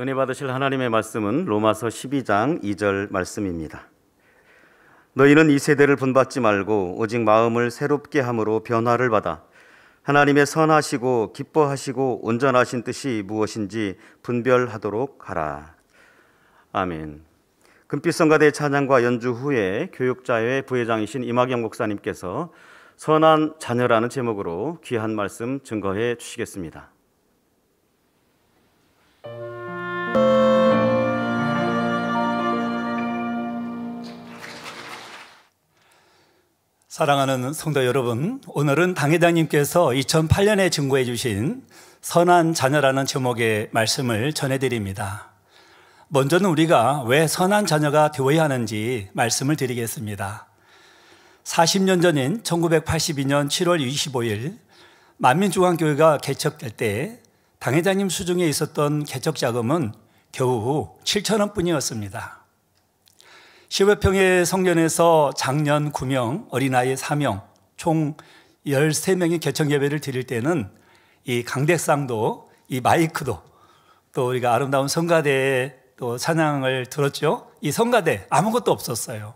은혜 받으실 하나님의 말씀은 로마서 12장 2절 말씀입니다. 너희는 이 세대를 본받지 말고 오직 마음을 새롭게 함으로 변화를 받아 하나님의 선하시고 기뻐하시고 온전하신 뜻이 무엇인지 분별하도록 하라. 아멘. 금빛성가대 찬양과 연주 후에 교육자회 부회장이신 임학영 목사님께서 선한 자녀라는 제목으로 귀한 말씀 증거해 주시겠습니다. 사랑하는 성도 여러분, 오늘은 당회장님께서 2008년에 증거해 주신 선한 자녀라는 제목의 말씀을 전해드립니다. 먼저는 우리가 왜 선한 자녀가 되어야 하는지 말씀을 드리겠습니다. 40년 전인 1982년 7월 25일 만민중앙교회가 개척될 때 당회장님 수중에 있었던 개척 자금은 겨우 7,000원 뿐이었습니다. 10여 평의 성전에서 장년 9명, 어린아이 4명, 총 13명이 개척 예배를 드릴 때는 이 강대상도, 이 마이크도, 또 우리가 아름다운 성가대에 또 찬양을 들었죠. 이 성가대 아무것도 없었어요.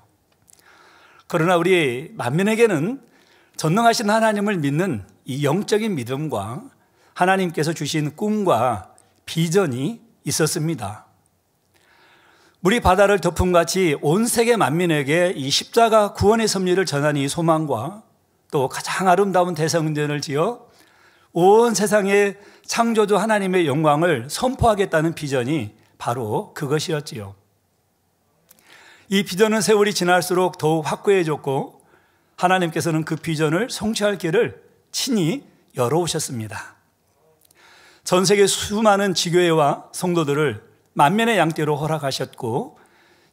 그러나 우리 만민에게는 전능하신 하나님을 믿는 이 영적인 믿음과 하나님께서 주신 꿈과 비전이 있었습니다. 물이 바다를 덮음같이 온 세계 만민에게 이 십자가 구원의 섭리를 전하는 이 소망과 또 가장 아름다운 대성전을 지어 온 세상에 창조주 하나님의 영광을 선포하겠다는 비전이 바로 그것이었지요. 이 비전은 세월이 지날수록 더욱 확고해졌고 하나님께서는 그 비전을 성취할 길을 친히 열어오셨습니다. 전 세계 수많은 지교회와 성도들을 만면의 양떼로 허락하셨고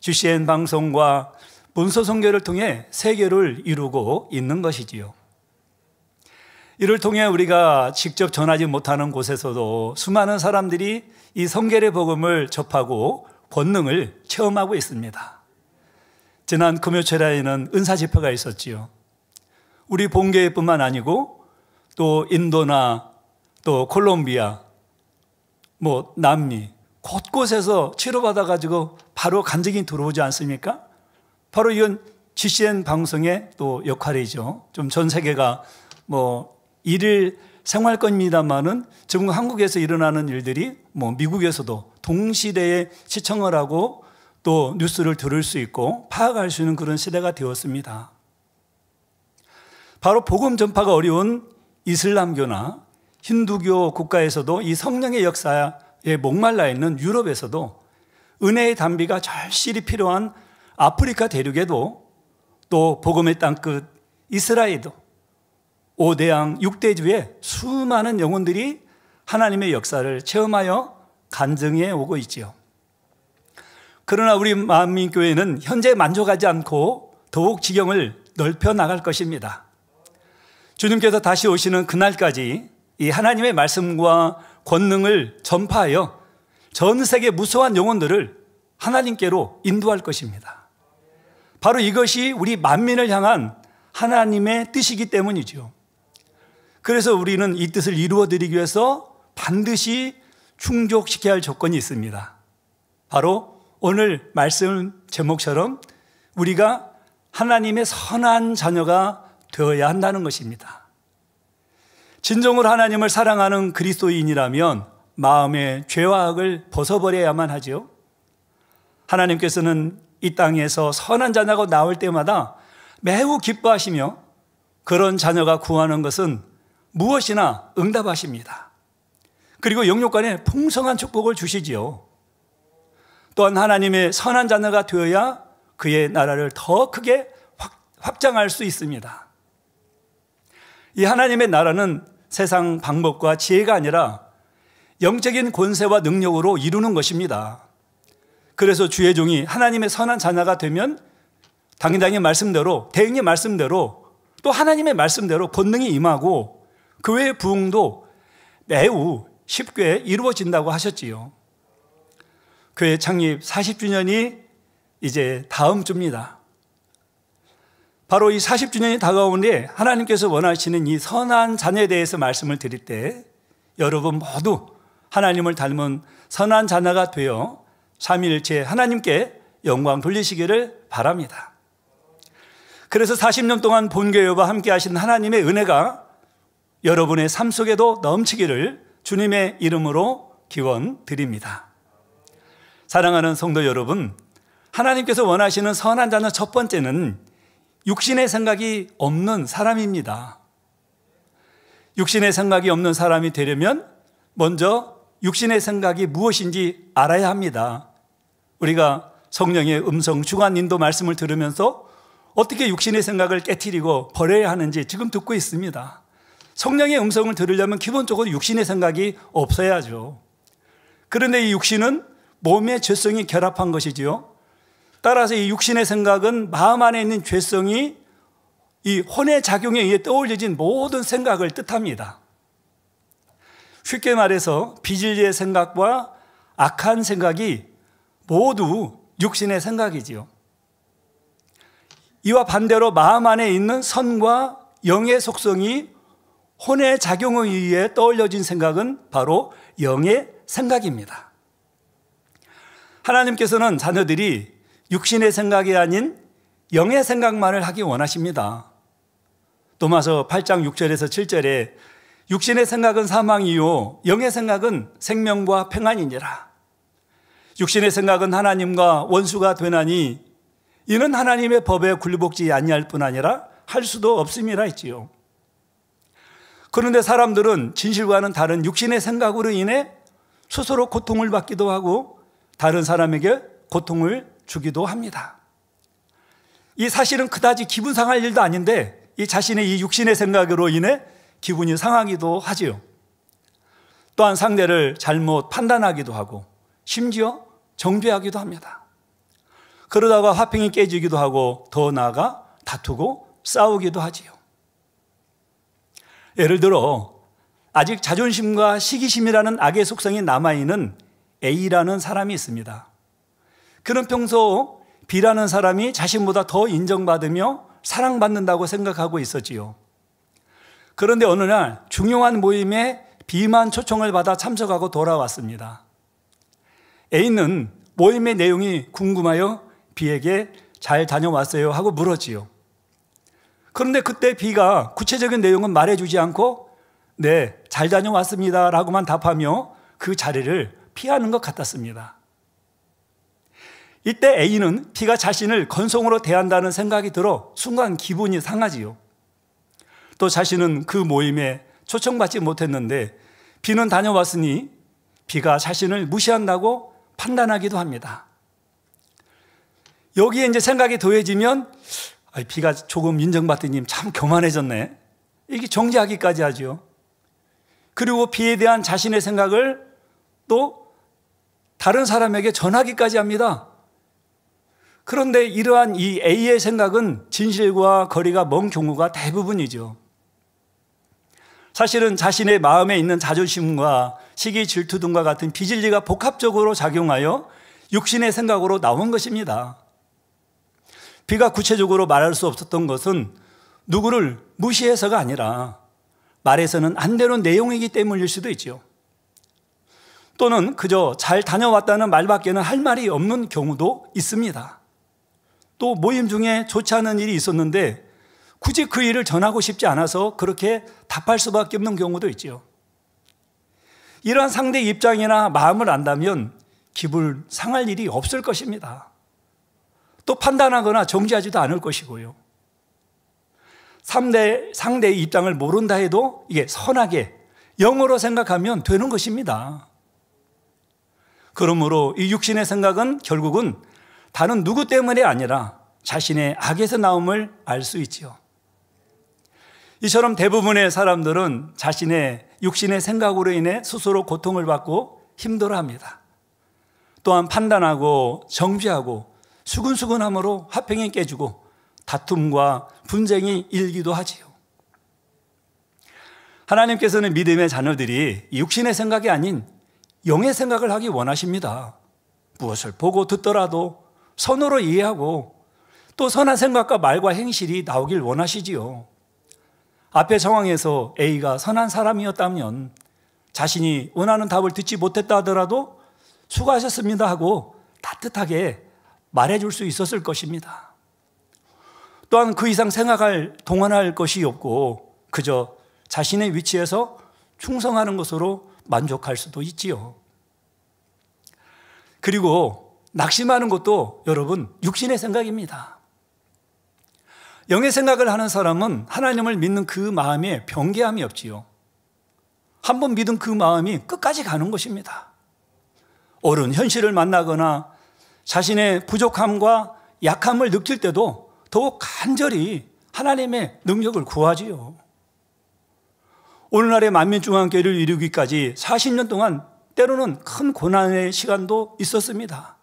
GCN 방송과 문서 선교를 통해 세계를 이루고 있는 것이지요. 이를 통해 우리가 직접 전하지 못하는 곳에서도 수많은 사람들이 이 성결의 복음을 접하고 권능을 체험하고 있습니다. 지난 금요철에는 은사 집회가 있었지요. 우리 본교회뿐만 아니고 또 인도나 또 콜롬비아, 남미 곳곳에서 치료받아가지고 바로 간증이 들어오지 않습니까? 바로 이건 GCN 방송의 또 역할이죠. 좀 전 세계가 일일 생활권입니다만은 지금 한국에서 일어나는 일들이 미국에서도 동시대에 시청을 하고 또 뉴스를 들을 수 있고 파악할 수 있는 그런 시대가 되었습니다. 바로 복음 전파가 어려운 이슬람교나 힌두교 국가에서도 이 성령의 역사에 목말라 있는 유럽에서도 은혜의 단비가 절실히 필요한 아프리카 대륙에도 또 복음의 땅끝 이스라엘도 5대양 6대주의 수많은 영혼들이 하나님의 역사를 체험하여 간증해 오고 있지요. 그러나 우리 만민교회는 현재 만족하지 않고 더욱 지경을 넓혀 나갈 것입니다. 주님께서 다시 오시는 그날까지 이 하나님의 말씀과 권능을 전파하여 전 세계 무수한 영혼들을 하나님께로 인도할 것입니다. 바로 이것이 우리 만민을 향한 하나님의 뜻이기 때문이죠. 그래서 우리는 이 뜻을 이루어드리기 위해서 반드시 충족시켜야 할 조건이 있습니다. 바로 오늘 말씀 제목처럼 우리가 하나님의 선한 자녀가 되어야 한다는 것입니다. 진정으로 하나님을 사랑하는 그리스도인이라면 마음의 죄와 악을 벗어버려야만 하죠. 하나님께서는 이 땅에서 선한 자녀가 나올 때마다 매우 기뻐하시며 그런 자녀가 구하는 것은 무엇이나 응답하십니다. 그리고 영육간에 풍성한 축복을 주시지요. 또한 하나님의 선한 자녀가 되어야 그의 나라를 더 크게 확장할 수 있습니다. 이 하나님의 나라는 세상 방법과 지혜가 아니라 영적인 권세와 능력으로 이루는 것입니다. 그래서 주의 종이 하나님의 선한 자녀가 되면 당장의 말씀대로, 대행의 말씀대로 또 하나님의 말씀대로 권능이 임하고 그 외의 부흥도 매우 쉽게 이루어진다고 하셨지요. 교회 창립 40주년이 이제 다음 주입니다. 바로 이 40주년이 다가오는데 하나님께서 원하시는 이 선한 자녀에 대해서 말씀을 드릴 때 여러분 모두 하나님을 닮은 선한 자녀가 되어 삼위일체 하나님께 영광 돌리시기를 바랍니다. 그래서 40년 동안 본교회와 함께 하신 하나님의 은혜가 여러분의 삶 속에도 넘치기를 주님의 이름으로 기원 드립니다. 사랑하는 성도 여러분, 하나님께서 원하시는 선한 자녀 첫 번째는 육신의 생각이 없는 사람입니다. 육신의 생각이 없는 사람이 되려면 먼저 육신의 생각이 무엇인지 알아야 합니다. 우리가 성령의 음성 주간 인도 말씀을 들으면서 어떻게 육신의 생각을 깨트리고 버려야 하는지 지금 듣고 있습니다. 성령의 음성을 들으려면 기본적으로 육신의 생각이 없어야죠. 그런데 이 육신은 몸의 죄성이 결합한 것이지요. 따라서 이 육신의 생각은 마음 안에 있는 죄성이 이 혼의 작용에 의해 떠올려진 모든 생각을 뜻합니다. 쉽게 말해서 비진리의 생각과 악한 생각이 모두 육신의 생각이지요. 이와 반대로 마음 안에 있는 선과 영의 속성이 혼의 작용에 의해 떠올려진 생각은 바로 영의 생각입니다. 하나님께서는 자녀들이 육신의 생각이 아닌 영의 생각만을 하기 원하십니다. 로마서 8장 6절에서 7절에 육신의 생각은 사망이요 영의 생각은 생명과 평안이니라. 육신의 생각은 하나님과 원수가 되나니 이는 하나님의 법에 굴복지 아니할 뿐 아니라 할 수도 없음이라 했지요. 그런데 사람들은 진실과는 다른 육신의 생각으로 인해 스스로 고통을 받기도 하고 다른 사람에게 고통을 주기도 합니다. 이 사실은 그다지 기분 상할 일도 아닌데 이 자신의 이 육신의 생각으로 인해 기분이 상하기도 하지요. 또한 상대를 잘못 판단하기도 하고 심지어 정죄하기도 합니다. 그러다가 화평이 깨지기도 하고 더 나아가 다투고 싸우기도 하지요. 예를 들어 아직 자존심과 시기심이라는 악의 속성이 남아있는 A라는 사람이 있습니다. 그는 평소 B라는 사람이 자신보다 더 인정받으며 사랑받는다고 생각하고 있었지요. 그런데 어느 날 중요한 모임에 B만 초청을 받아 참석하고 돌아왔습니다. A는 모임의 내용이 궁금하여 B에게 잘 다녀왔어요 하고 물었지요. 그런데 그때 B가 구체적인 내용은 말해주지 않고 네, 잘 다녀왔습니다 라고만 답하며 그 자리를 피하는 것 같았습니다. 이때 A는 B가 자신을 건성으로 대한다는 생각이 들어 순간 기분이 상하지요. 또 자신은 그 모임에 초청받지 못했는데 B는 다녀왔으니 B가 자신을 무시한다고 판단하기도 합니다. 여기에 이제 생각이 더해지면 B가 조금 인정받더니 참 교만해졌네. 이게 정죄하기까지 하죠. 그리고 B에 대한 자신의 생각을 또 다른 사람에게 전하기까지 합니다. 그런데 이러한 이 A의 생각은 진실과 거리가 먼 경우가 대부분이죠. 사실은 자신의 마음에 있는 자존심과 시기, 질투 등과 같은 비진리가 복합적으로 작용하여 육신의 생각으로 나온 것입니다. B가 구체적으로 말할 수 없었던 것은 누구를 무시해서가 아니라 말해서는 안 되는 내용이기 때문일 수도 있죠. 또는 그저 잘 다녀왔다는 말밖에는 할 말이 없는 경우도 있습니다. 또 모임 중에 좋지 않은 일이 있었는데 굳이 그 일을 전하고 싶지 않아서 그렇게 답할 수밖에 없는 경우도 있죠. 이러한 상대 입장이나 마음을 안다면 기분 상할 일이 없을 것입니다. 또 판단하거나 정지하지도 않을 것이고요. 상대의 입장을 모른다 해도 이게 선하게 영어로 생각하면 되는 것입니다. 그러므로 이 육신의 생각은 결국은 다른 누구 때문에 아니라 자신의 악에서 나옴을 알 수 있지요. 이처럼 대부분의 사람들은 자신의 육신의 생각으로 인해 스스로 고통을 받고 힘들어합니다. 또한 판단하고 정죄하고 수근수근함으로 화평이 깨지고 다툼과 분쟁이 일기도 하지요. 하나님께서는 믿음의 자녀들이 육신의 생각이 아닌 영의 생각을 하기 원하십니다. 무엇을 보고 듣더라도 선으로 이해하고 또 선한 생각과 말과 행실이 나오길 원하시지요. 앞의 상황에서 A가 선한 사람이었다면 자신이 원하는 답을 듣지 못했다 하더라도 수고하셨습니다 하고 따뜻하게 말해줄 수 있었을 것입니다. 또한 그 이상 생각할, 동원할 것이 없고 그저 자신의 위치에서 충성하는 것으로 만족할 수도 있지요. 그리고 낙심하는 것도 여러분 육신의 생각입니다. 영의 생각을 하는 사람은 하나님을 믿는 그 마음에 변개함이 없지요. 한번 믿은 그 마음이 끝까지 가는 것입니다. 옳은 현실을 만나거나 자신의 부족함과 약함을 느낄 때도 더욱 간절히 하나님의 능력을 구하지요. 오늘날의 만민중앙교회를 이루기까지 40년 동안 때로는 큰 고난의 시간도 있었습니다.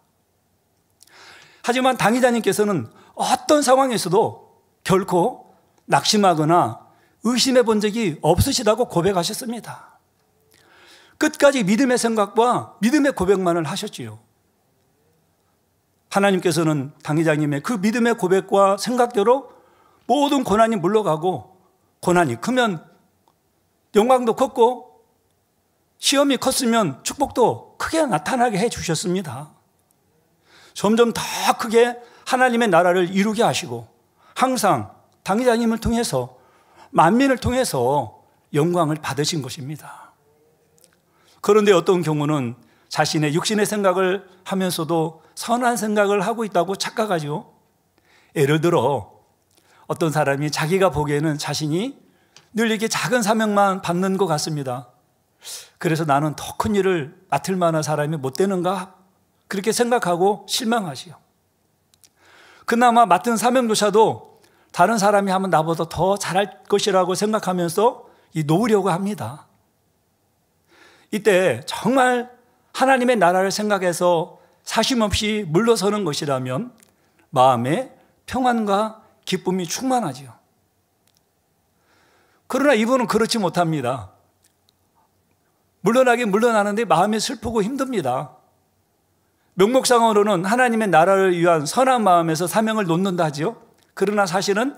하지만 당회자님께서는 어떤 상황에서도 결코 낙심하거나 의심해 본 적이 없으시다고 고백하셨습니다. 끝까지 믿음의 생각과 믿음의 고백만을 하셨지요. 하나님께서는 당회장님의 그 믿음의 고백과 생각대로 모든 고난이 물러가고 고난이 크면 영광도 컸고 시험이 컸으면 축복도 크게 나타나게 해주셨습니다. 점점 더 크게 하나님의 나라를 이루게 하시고 항상 당회장님을 통해서 만민을 통해서 영광을 받으신 것입니다. 그런데 어떤 경우는 자신의 육신의 생각을 하면서도 선한 생각을 하고 있다고 착각하죠. 예를 들어 어떤 사람이 자기가 보기에는 자신이 늘 이렇게 작은 사명만 받는 것 같습니다. 그래서 나는 더 큰 일을 맡을 만한 사람이 못 되는가? 그렇게 생각하고 실망하지요. 그나마 맡은 사명조차도 다른 사람이 하면 나보다 더 잘할 것이라고 생각하면서 놓으려고 합니다. 이때 정말 하나님의 나라를 생각해서 사심없이 물러서는 것이라면 마음에 평안과 기쁨이 충만하지요. 그러나 이분은 그렇지 못합니다. 물러나긴 물러나는데 마음이 슬프고 힘듭니다. 명목상으로는 하나님의 나라를 위한 선한 마음에서 사명을 놓는다 하죠. 그러나 사실은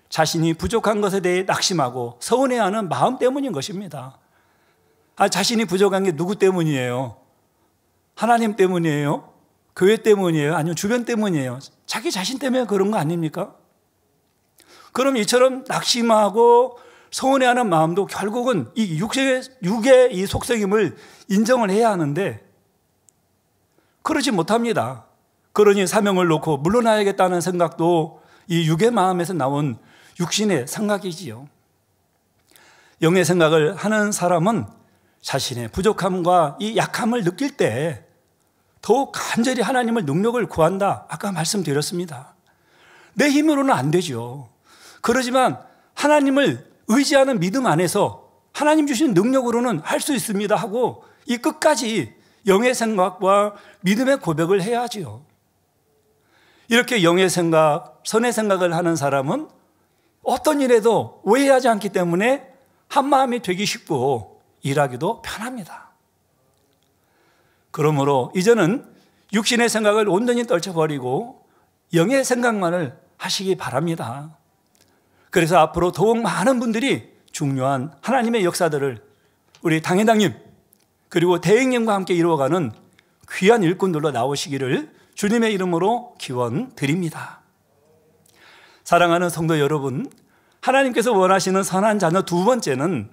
자신이 부족한 것에 대해 낙심하고 서운해하는 마음 때문인 것입니다. 자신이 부족한 게 누구 때문이에요? 하나님 때문이에요? 교회 때문이에요? 아니면 주변 때문이에요? 자기 자신 때문에 그런 거 아닙니까? 그럼 이처럼 낙심하고 서운해하는 마음도 결국은 이 육의 이 속성임을 인정을 해야 하는데 그러지 못합니다. 그러니 사명을 놓고 물러나야겠다는 생각도 이 육의 마음에서 나온 육신의 생각이지요. 영의 생각을 하는 사람은 자신의 부족함과 이 약함을 느낄 때 더욱 간절히 하나님을 능력을 구한다. 아까 말씀드렸습니다. 내 힘으로는 안 되죠. 그러지만 하나님을 의지하는 믿음 안에서 하나님 주신 능력으로는 할 수 있습니다 하고 이 끝까지 영의 생각과 믿음의 고백을 해야 하지요. 이렇게 영의 생각, 선의 생각을 하는 사람은 어떤 일에도 오해하지 않기 때문에 한마음이 되기 쉽고 일하기도 편합니다. 그러므로 이제는 육신의 생각을 온전히 떨쳐버리고 영의 생각만을 하시기 바랍니다. 그래서 앞으로 더욱 많은 분들이 중요한 하나님의 역사들을 우리 당회장님 그리고 대행님과 함께 이루어가는 귀한 일꾼들로 나오시기를 주님의 이름으로 기원 드립니다. 사랑하는 성도 여러분, 하나님께서 원하시는 선한 자녀 두 번째는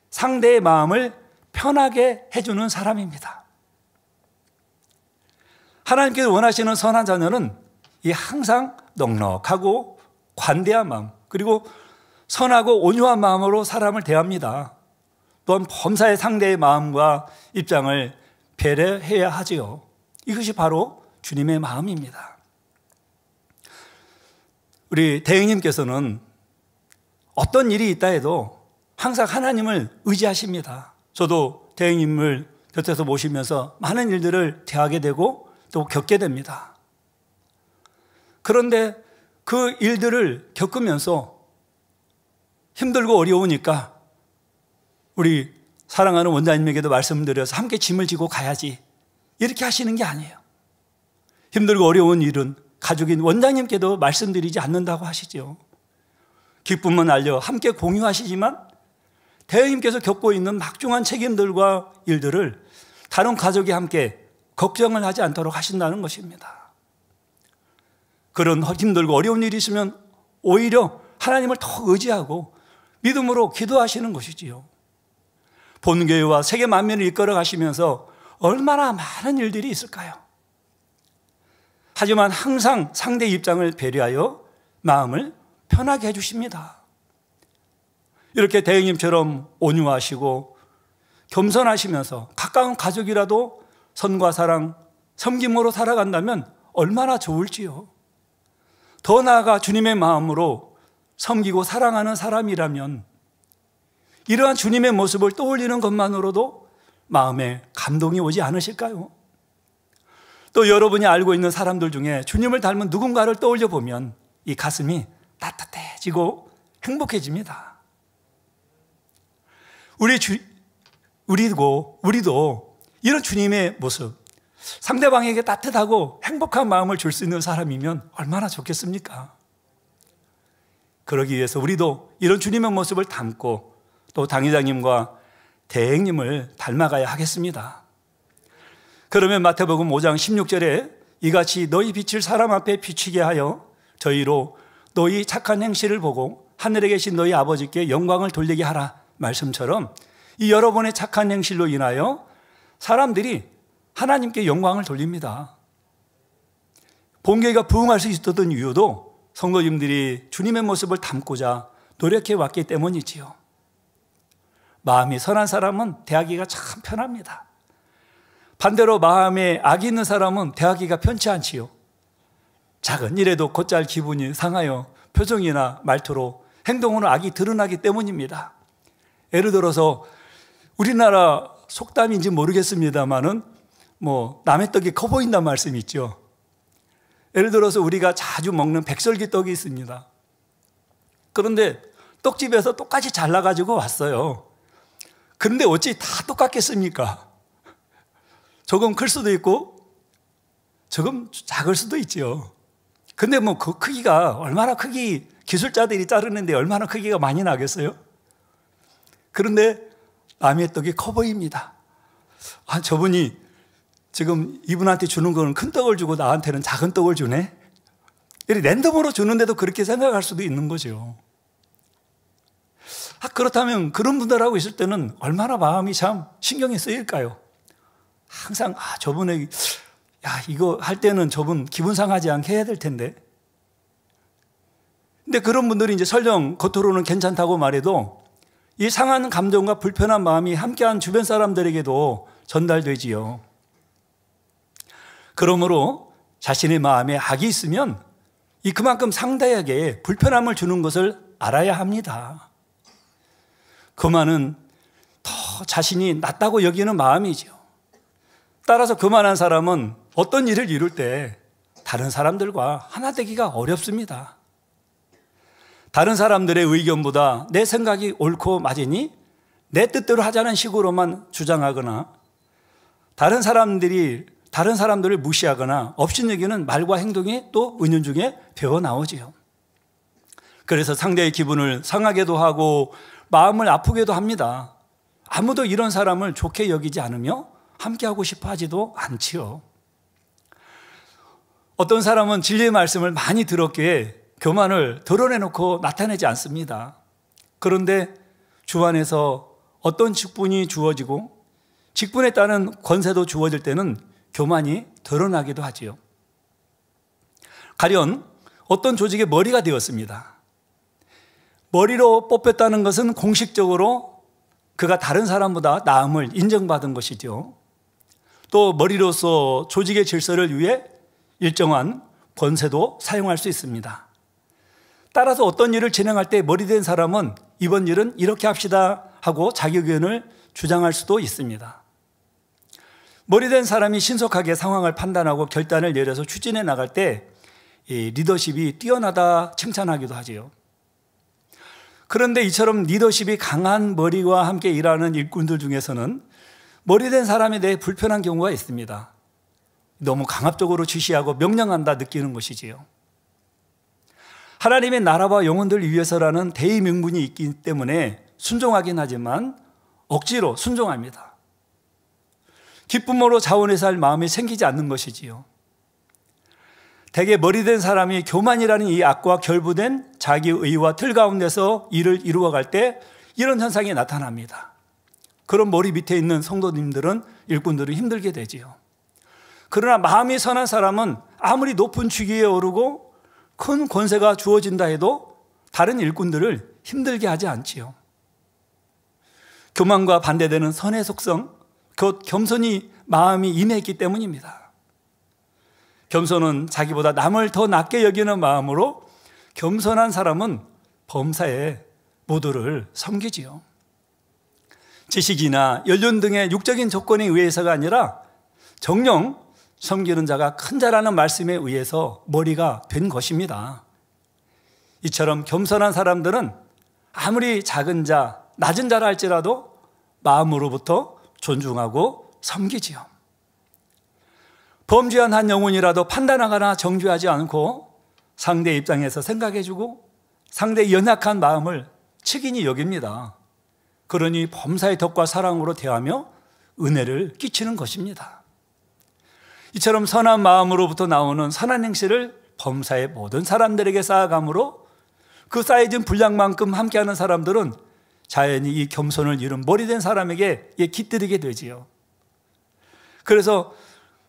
상대의 마음을 편하게 해주는 사람입니다. 하나님께서 원하시는 선한 자녀는 이 항상 넉넉하고 관대한 마음 그리고 선하고 온유한 마음으로 사람을 대합니다. 또한 범사의 상대의 마음과 입장을 배려해야 하지요. 이것이 바로 주님의 마음입니다. 우리 대행님께서는 어떤 일이 있다 해도 항상 하나님을 의지하십니다. 저도 대행님을 곁에서 모시면서 많은 일들을 대하게 되고 또 겪게 됩니다. 그런데 그 일들을 겪으면서 힘들고 어려우니까 우리 사랑하는 원장님에게도 말씀드려서 함께 짐을 지고 가야지 이렇게 하시는 게 아니에요. 힘들고 어려운 일은 가족인 원장님께도 말씀드리지 않는다고 하시죠. 기쁨은 알려 함께 공유하시지만 대행님께서 겪고 있는 막중한 책임들과 일들을 다른 가족이 함께 걱정을 하지 않도록 하신다는 것입니다. 그런 힘들고 어려운 일이 있으면 오히려 하나님을 더 의지하고 믿음으로 기도하시는 것이지요. 본교회와 세계 만민을 이끌어 가시면서 얼마나 많은 일들이 있을까요? 하지만 항상 상대 입장을 배려하여 마음을 편하게 해주십니다. 이렇게 대행님처럼 온유하시고 겸손하시면서 가까운 가족이라도 선과 사랑, 섬김으로 살아간다면 얼마나 좋을지요. 더 나아가 주님의 마음으로 섬기고 사랑하는 사람이라면 이러한 주님의 모습을 떠올리는 것만으로도 마음에 감동이 오지 않으실까요? 또 여러분이 알고 있는 사람들 중에 주님을 닮은 누군가를 떠올려 보면 이 가슴이 따뜻해지고 행복해집니다. 우리도 이런 주님의 모습, 상대방에게 따뜻하고 행복한 마음을 줄 수 있는 사람이면 얼마나 좋겠습니까? 그러기 위해서 우리도 이런 주님의 모습을 담고 또 당회장님과 대행님을 닮아가야 하겠습니다. 그러면 마태복음 5장 16절에 이같이 너희 빛을 사람 앞에 비추게 하여 저희로 너희 착한 행실을 보고 하늘에 계신 너희 아버지께 영광을 돌리게 하라 말씀처럼 이 여러분의 착한 행실로 인하여 사람들이 하나님께 영광을 돌립니다. 본교회가 부흥할 수 있었던 이유도 성도님들이 주님의 모습을 담고자 노력해 왔기 때문이지요. 마음이 선한 사람은 대하기가 참 편합니다. 반대로 마음에 악이 있는 사람은 대하기가 편치 않지요. 작은 일에도 곧잘 기분이 상하여 표정이나 말투로 행동으로 악이 드러나기 때문입니다. 예를 들어서 우리나라 속담인지 모르겠습니다만은 남의 떡이 커 보인다는 말씀이 있죠. 예를 들어서 우리가 자주 먹는 백설기 떡이 있습니다. 그런데 떡집에서 똑같이 잘라가지고 왔어요. 그런데 어찌 다 똑같겠습니까? 조금 클 수도 있고 조금 작을 수도 있죠. 근데 그 크기가 얼마나 기술자들이 자르는데 얼마나 크기가 많이 나겠어요? 그런데 남의 떡이 커 보입니다. 저분이 지금 이분한테 주는 거는 큰 떡을 주고 나한테는 작은 떡을 주네? 이렇게 랜덤으로 주는데도 그렇게 생각할 수도 있는 거죠. 그렇다면 그런 분들하고 있을 때는 얼마나 마음이 참 신경이 쓰일까요? 항상 저분에게 이거 할 때는 저분 기분 상하지 않게 해야 될 텐데. 근데 그런 분들이 이제 설령 겉으로는 괜찮다고 말해도 이 상한 감정과 불편한 마음이 함께한 주변 사람들에게도 전달되지요. 그러므로 자신의 마음에 악이 있으면 그만큼 상대에게 불편함을 주는 것을 알아야 합니다. 그만은 더 자신이 낫다고 여기는 마음이죠. 따라서 그만한 사람은 어떤 일을 이룰 때 다른 사람들과 하나 되기가 어렵습니다. 다른 사람들의 의견보다 내 생각이 옳고 맞으니 내 뜻대로 하자는 식으로만 주장하거나 다른 사람들을 무시하거나 업신여기는 말과 행동이 또 은연중에 배어 나오지요. 그래서 상대의 기분을 상하게도 하고 마음을 아프게도 합니다. 아무도 이런 사람을 좋게 여기지 않으며 함께하고 싶어 하지도 않지요. 어떤 사람은 진리의 말씀을 많이 들었기에 교만을 드러내놓고 나타내지 않습니다. 그런데 주 안에서 어떤 직분이 주어지고 직분에 따른 권세도 주어질 때는 교만이 드러나기도 하지요. 가령 어떤 조직의 머리가 되었습니다. 머리로 뽑혔다는 것은 공식적으로 그가 다른 사람보다 나음을 인정받은 것이죠. 또 머리로서 조직의 질서를 위해 일정한 권세도 사용할 수 있습니다. 따라서 어떤 일을 진행할 때 머리 된 사람은 이번 일은 이렇게 합시다 하고 자기 의견을 주장할 수도 있습니다. 머리 된 사람이 신속하게 상황을 판단하고 결단을 내려서 추진해 나갈 때 리더십이 뛰어나다 칭찬하기도 하지요. 그런데 이처럼 리더십이 강한 머리와 함께 일하는 일꾼들 중에서는 머리 된 사람에 대해 불편한 경우가 있습니다. 너무 강압적으로 지시하고 명령한다 느끼는 것이지요. 하나님의 나라와 영혼들을 위해서라는 대의 명분이 있기 때문에 순종하긴 하지만 억지로 순종합니다. 기쁨으로 자원해서 할 마음이 생기지 않는 것이지요. 대개 머리된 사람이 교만이라는 이 악과 결부된 자기 의와 틀 가운데서 일을 이루어갈 때 이런 현상이 나타납니다. 그런 머리 밑에 있는 성도님들은, 일꾼들은 힘들게 되지요. 그러나 마음이 선한 사람은 아무리 높은 직위에 오르고 큰 권세가 주어진다 해도 다른 일꾼들을 힘들게 하지 않지요. 교만과 반대되는 선의 속성, 곧 겸손이 마음이 임했기 때문입니다. 겸손은 자기보다 남을 더 낮게 여기는 마음으로 겸손한 사람은 범사에 모두를 섬기지요. 지식이나 연륜 등의 육적인 조건에 의해서가 아니라 정녕 섬기는 자가 큰 자라는 말씀에 의해서 머리가 된 것입니다. 이처럼 겸손한 사람들은 아무리 작은 자, 낮은 자라 할지라도 마음으로부터 존중하고 섬기지요. 범죄한 한 영혼이라도 판단하거나 정죄하지 않고 상대 입장에서 생각해주고 상대의 연약한 마음을 측인히 여깁니다. 그러니 범사의 덕과 사랑으로 대하며 은혜를 끼치는 것입니다. 이처럼 선한 마음으로부터 나오는 선한 행실을 범사의 모든 사람들에게 쌓아가므로 그 쌓여진 분량만큼 함께하는 사람들은 자연히 이 겸손을 이룬 머리된 사람에게 깃들이게 되지요. 그래서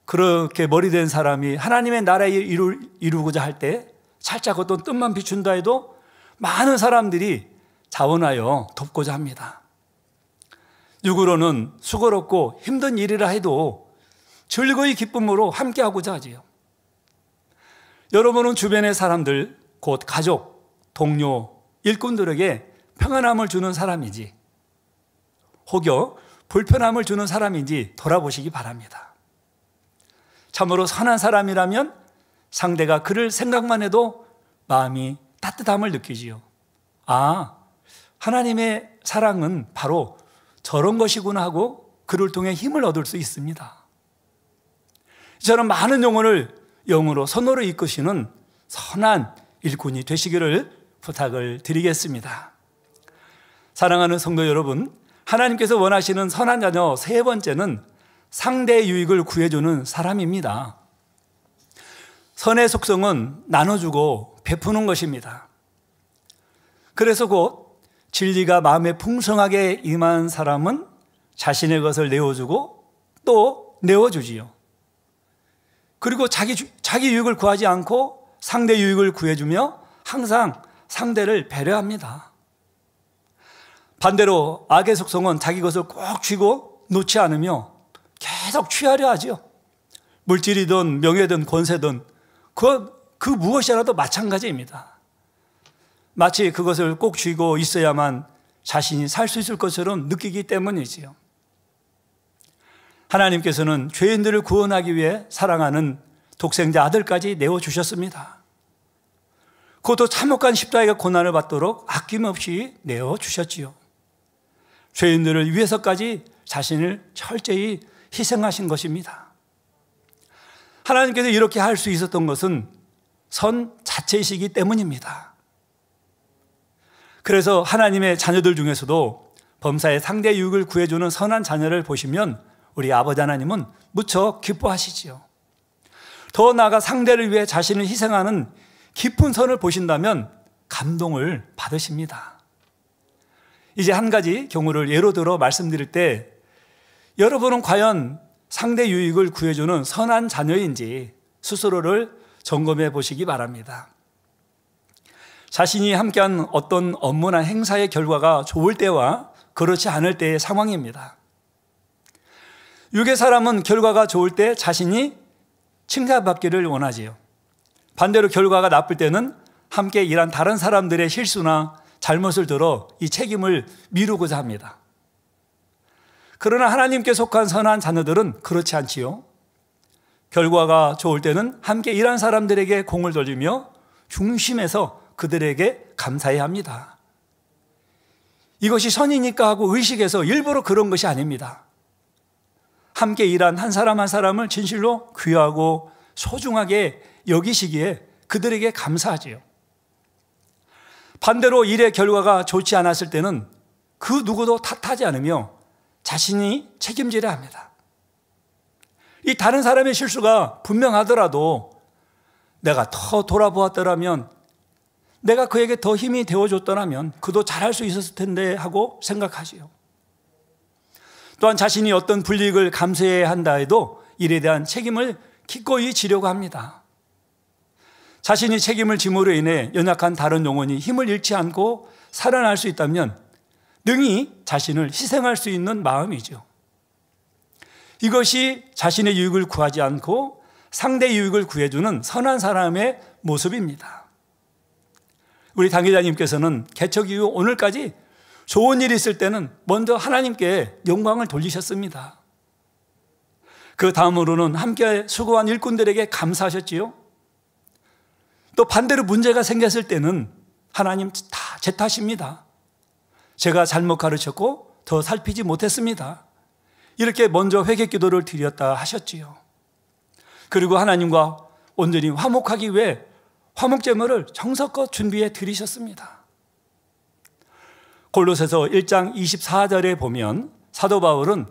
그렇게 머리된 사람이 하나님의 나라에 이루고자 할 때 살짝 어떤 뜻만 비춘다 해도 많은 사람들이 자원하여 돕고자 합니다. 육으로는 수고롭고 힘든 일이라 해도 즐거이 기쁨으로 함께하고자 하지요. 여러분은 주변의 사람들, 곧 가족, 동료, 일꾼들에게 평안함을 주는 사람인지 혹여 불편함을 주는 사람인지 돌아보시기 바랍니다. 참으로 선한 사람이라면 상대가 그를 생각만 해도 마음이 따뜻함을 느끼지요. 아, 하나님의 사랑은 바로 저런 것이구나 하고 그를 통해 힘을 얻을 수 있습니다. 저는 많은 영혼을 영으로 선으로 이끄시는 선한 일꾼이 되시기를 부탁을 드리겠습니다. 사랑하는 성도 여러분, 하나님께서 원하시는 선한 자녀 세 번째는 상대의 유익을 구해주는 사람입니다. 선의 속성은 나눠주고 베푸는 것입니다. 그래서 곧 진리가 마음에 풍성하게 임한 사람은 자신의 것을 내어주고 또 내어주지요. 그리고 자기 유익을 구하지 않고 상대 유익을 구해주며 항상 상대를 배려합니다. 반대로 악의 속성은 자기 것을 꼭 쥐고 놓지 않으며 계속 취하려 하죠. 물질이든 명예든 권세든 그 무엇이라도 마찬가지입니다. 마치 그것을 꼭 쥐고 있어야만 자신이 살 수 있을 것처럼 느끼기 때문이지요. 하나님께서는 죄인들을 구원하기 위해 사랑하는 독생자 아들까지 내어주셨습니다. 그것도 참혹한 십자가의 고난을 받도록 아낌없이 내어주셨지요. 죄인들을 위해서까지 자신을 철저히 희생하신 것입니다. 하나님께서 이렇게 할 수 있었던 것은 선 자체이시기 때문입니다. 그래서 하나님의 자녀들 중에서도 범사의 상대 유익을 구해주는 선한 자녀를 보시면 우리 아버지 하나님은 무척 기뻐하시지요. 더 나아가 상대를 위해 자신을 희생하는 깊은 선을 보신다면 감동을 받으십니다. 이제 한 가지 경우를 예로 들어 말씀드릴 때 여러분은 과연 상대 유익을 구해주는 선한 자녀인지 스스로를 점검해 보시기 바랍니다. 자신이 함께한 어떤 업무나 행사의 결과가 좋을 때와 그렇지 않을 때의 상황입니다. 육의 사람은 결과가 좋을 때 자신이 칭찬받기를 원하지요. 반대로 결과가 나쁠 때는 함께 일한 다른 사람들의 실수나 잘못을 들어 이 책임을 미루고자 합니다. 그러나 하나님께 속한 선한 자녀들은 그렇지 않지요. 결과가 좋을 때는 함께 일한 사람들에게 공을 돌리며 중심에서 그들에게 감사해야 합니다. 이것이 선이니까 하고 의식해서 일부러 그런 것이 아닙니다. 함께 일한 한 사람 한 사람을 진실로 귀하고 소중하게 여기시기에 그들에게 감사하지요. 반대로 일의 결과가 좋지 않았을 때는 그 누구도 탓하지 않으며 자신이 책임져야 합니다. 이 다른 사람의 실수가 분명하더라도 내가 더 돌아보았더라면, 내가 그에게 더 힘이 되어줬더라면 그도 잘할 수 있었을 텐데 하고 생각하지요. 또한 자신이 어떤 불이익을 감수해야 한다 해도 일에 대한 책임을 기꺼이 지려고 합니다. 자신이 책임을 짐으로 인해 연약한 다른 영혼이 힘을 잃지 않고 살아날 수 있다면 능히 자신을 희생할 수 있는 마음이죠. 이것이 자신의 유익을 구하지 않고 상대 유익을 구해주는 선한 사람의 모습입니다. 우리 당회장님께서는 개척 이후 오늘까지 좋은 일이 있을 때는 먼저 하나님께 영광을 돌리셨습니다. 그 다음으로는 함께 수고한 일꾼들에게 감사하셨지요. 또 반대로 문제가 생겼을 때는 하나님 다 제 탓입니다. 제가 잘못 가르쳤고 더 살피지 못했습니다. 이렇게 먼저 회개 기도를 드렸다 하셨지요. 그리고 하나님과 온전히 화목하기 위해 화목제물을 정성껏 준비해 드리셨습니다. 골로새서 1장 24절에 보면 사도 바울은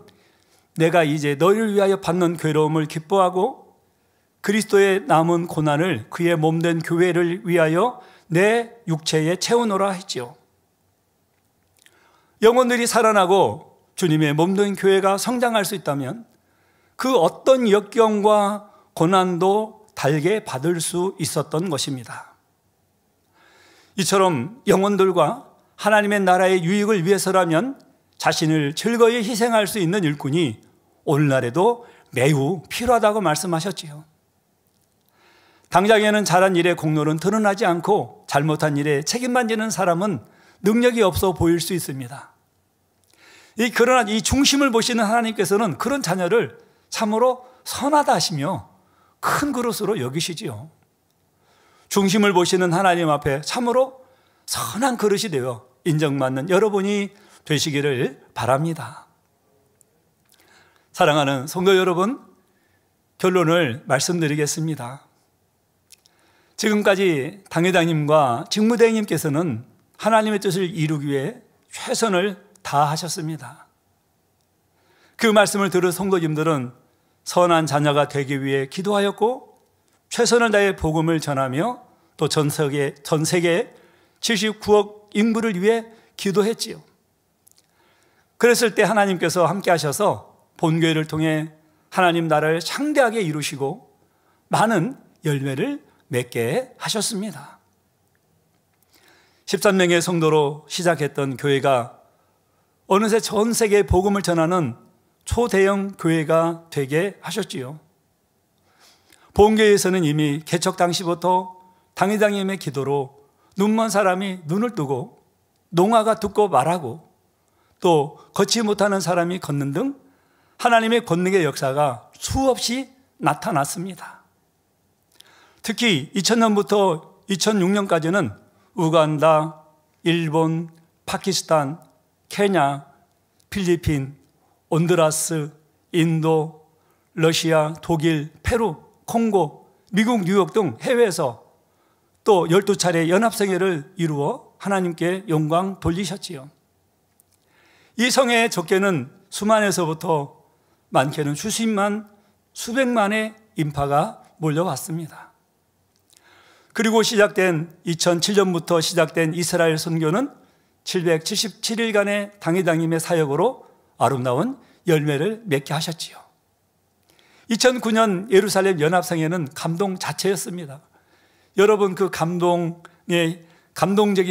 내가 이제 너희를 위하여 받는 괴로움을 기뻐하고 그리스도의 남은 고난을 그의 몸된 교회를 위하여 내 육체에 채우노라 했지요. 영혼들이 살아나고 주님의 몸된 교회가 성장할 수 있다면 그 어떤 역경과 고난도 달게 받을 수 있었던 것입니다. 이처럼 영혼들과 하나님의 나라의 유익을 위해서라면 자신을 즐거이 희생할 수 있는 일꾼이 오늘날에도 매우 필요하다고 말씀하셨지요. 당장에는 잘한 일의 공로는 드러나지 않고 잘못한 일에 책임만 지는 사람은 능력이 없어 보일 수 있습니다. 그러나 이 중심을 보시는 하나님께서는 그런 자녀를 참으로 선하다 하시며 큰 그릇으로 여기시지요. 중심을 보시는 하나님 앞에 참으로 선한 그릇이 되어 인정받는 여러분이 되시기를 바랍니다. 사랑하는 성도 여러분, 결론을 말씀드리겠습니다. 지금까지 당회장님과 직무대행님께서는 하나님의 뜻을 이루기 위해 최선을 다하셨습니다. 그 말씀을 들은 성도님들은 선한 자녀가 되기 위해 기도하였고 최선을 다해 복음을 전하며 또 전 세계 79억 인구를 위해 기도했지요. 그랬을 때 하나님께서 함께 하셔서 본교회를 통해 하나님 나라를 창대하게 이루시고 많은 열매를 맺게 하셨습니다. 13명의 성도로 시작했던 교회가 어느새 전 세계에 복음을 전하는 초대형 교회가 되게 하셨지요. 본교회에서는 이미 개척 당시부터 당회장님의 기도로 눈먼 사람이 눈을 뜨고 농아가 듣고 말하고 또 걷지 못하는 사람이 걷는 등 하나님의 권능의 역사가 수없이 나타났습니다. 특히 2000년부터 2006년까지는 우간다, 일본, 파키스탄, 케냐, 필리핀, 온두라스, 인도, 러시아, 독일, 페루, 콩고, 미국, 뉴욕 등 해외에서 또 12차례 연합성회를 이루어 하나님께 영광 돌리셨지요. 이 성회의 적게는 수만에서부터 많게는 수십만, 수백만의 인파가 몰려왔습니다. 그리고 시작된 2007년부터 시작된 이스라엘 선교는 777일간의 당회장님의 사역으로 아름다운 열매를 맺게 하셨지요. 2009년 예루살렘 연합성회는 감동 자체였습니다. 여러분 그 감동적인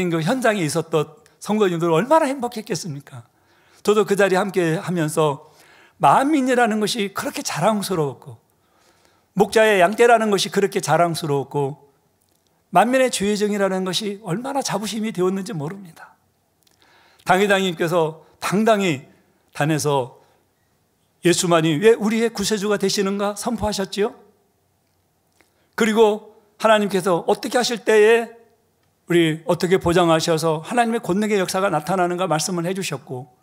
그 현장에 있었던 성도님들 얼마나 행복했겠습니까? 저도 그 자리에 함께 하면서 만민이라는 것이 그렇게 자랑스러웠고 목자의 양떼라는 것이 그렇게 자랑스러웠고 만민의 주의정이라는 것이 얼마나 자부심이 되었는지 모릅니다. 당회장님께서 당당히 단에서 예수만이 왜 우리의 구세주가 되시는가 선포하셨지요. 그리고 하나님께서 어떻게 하실 때에 우리 어떻게 보장하셔서 하나님의 권능의 역사가 나타나는가 말씀을 해주셨고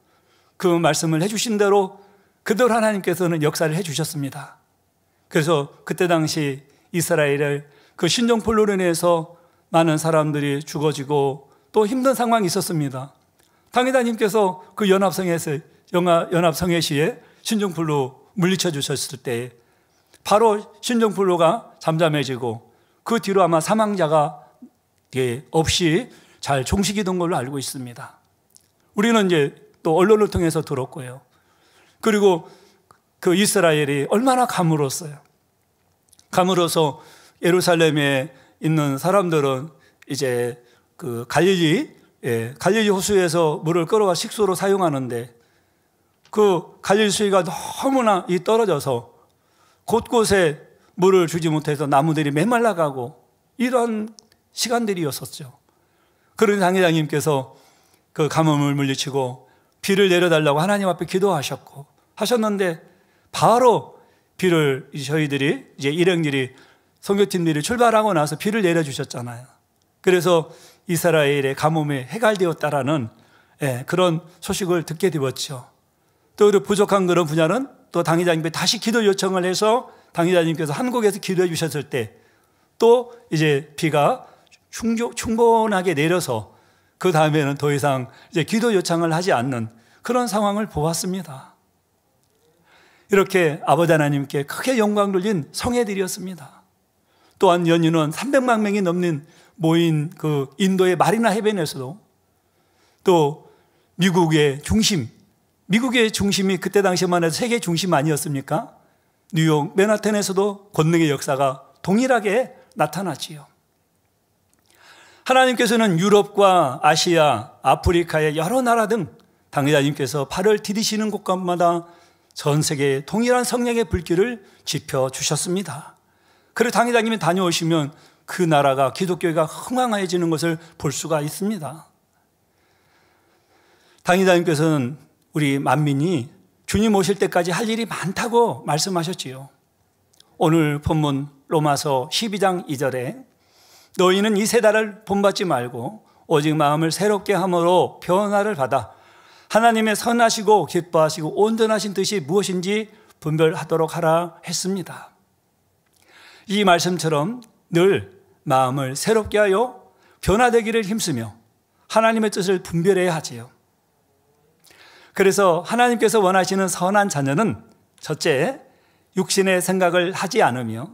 그 말씀을 해주신 대로 그대로 하나님께서는 역사를 해주셨습니다. 그래서 그때 당시 이스라엘을 그 신종플루로 인해서 많은 사람들이 죽어지고 또 힘든 상황이 있었습니다. 당회장님께서 그 연합성회시에 신종플루 물리쳐 주셨을 때 바로 신종플루가 잠잠해지고 그 뒤로 아마 사망자가 없이 잘 종식이 된 걸로 알고 있습니다. 우리는 이제 또 언론을 통해서 들었고요. 그리고 그 이스라엘이 얼마나 가물었어요. 가물어서 예루살렘에 있는 사람들은 이제 그 갈릴리 호수에서 물을 끌어와 식수로 사용하는데 그 갈릴리 수위가 너무나 떨어져서 곳곳에 물을 주지 못해서 나무들이 메말라가고 이러한 시간들이었었죠. 그런 당회장님께서 그 가뭄을 물리치고 비를 내려달라고 하나님 앞에 하셨는데 바로 비를 저희들이 이제 일행들이 선교팀들이 출발하고 나서 비를 내려주셨잖아요. 그래서 이스라엘의 가뭄에 해갈되었다라는 그런 소식을 듣게 되었죠. 또 부족한 그런 분야는 또 당회장님께 다시 기도 요청을 해서 당회장님께서 한국에서 기도해 주셨을 때 또 이제 비가 충분하게 내려서 그 다음에는 더 이상 이제 기도 요청을 하지 않는 그런 상황을 보았습니다. 이렇게 아버지 하나님께 크게 영광 돌린 성회들이었습니다. 또한 연인은 300만 명이 넘는 모인 그 인도의 마리나 해변에서도 또 미국의 중심이 그때 당시만 해도 세계 중심 아니었습니까? 뉴욕 맨하탄에서도 권능의 역사가 동일하게 나타났지요. 하나님께서는 유럽과 아시아, 아프리카의 여러 나라 등 당회장님께서 발을 디디시는 곳간마다 전 세계에 동일한 성령의 불길을 지펴주셨습니다. 그리고 당회장님이 다녀오시면 그 나라가 기독교가 흥왕해지는 것을 볼 수가 있습니다. 당회장님께서는 우리 만민이 주님 오실 때까지 할 일이 많다고 말씀하셨지요. 오늘 본문 로마서 12장 2절에 너희는 이 세대를 본받지 말고 오직 마음을 새롭게 함으로 변화를 받아 하나님의 선하시고 기뻐하시고 온전하신 뜻이 무엇인지 분별하도록 하라 했습니다. 이 말씀처럼 늘 마음을 새롭게 하여 변화되기를 힘쓰며 하나님의 뜻을 분별해야 하지요. 그래서 하나님께서 원하시는 선한 자녀는 첫째, 육신의 생각을 하지 않으며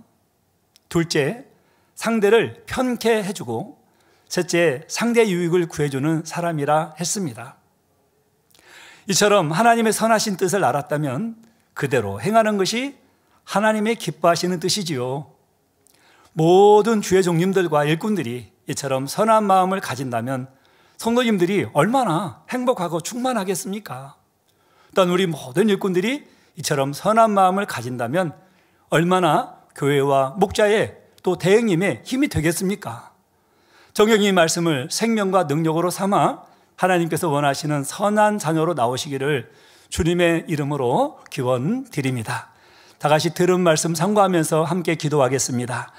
둘째, 상대를 편케 해주고 셋째, 상대의 유익을 구해주는 사람이라 했습니다. 이처럼 하나님의 선하신 뜻을 알았다면 그대로 행하는 것이 하나님의 기뻐하시는 뜻이지요. 모든 주의 종님들과 일꾼들이 이처럼 선한 마음을 가진다면 성도님들이 얼마나 행복하고 충만하겠습니까? 또한 우리 모든 일꾼들이 이처럼 선한 마음을 가진다면 얼마나 교회와 목자의 또 대행님의 힘이 되겠습니까? 정경이 말씀을 생명과 능력으로 삼아 하나님께서 원하시는 선한 자녀로 나오시기를 주님의 이름으로 기원 드립니다. 다 같이 들은 말씀 상고하면서 함께 기도하겠습니다.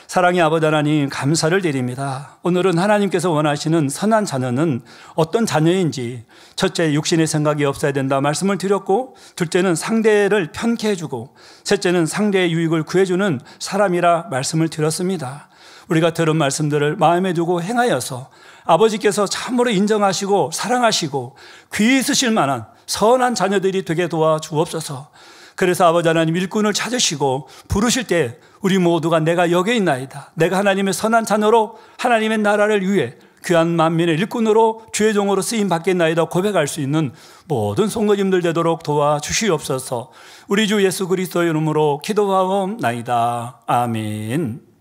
사랑의 아버지 하나님, 감사를 드립니다. 오늘은 하나님께서 원하시는 선한 자녀는 어떤 자녀인지 첫째, 육신의 생각이 없어야 된다 말씀을 드렸고, 둘째는 상대를 편케 해주고, 셋째는 상대의 유익을 구해주는 사람이라 말씀을 드렸습니다. 우리가 들은 말씀들을 마음에 두고 행하여서 아버지께서 참으로 인정하시고 사랑하시고 귀히 쓰실 만한 선한 자녀들이 되게 도와주옵소서. 그래서 아버지 하나님, 일꾼을 찾으시고 부르실 때 우리 모두가 내가 여기 있나이다, 내가 하나님의 선한 자녀로 하나님의 나라를 위해 귀한 만민의 일꾼으로 주의 종으로 쓰임 받겠나이다 고백할 수 있는 모든 성도님들 되도록 도와주시옵소서. 우리 주 예수 그리스도의 이름으로 기도하옵나이다. 아멘.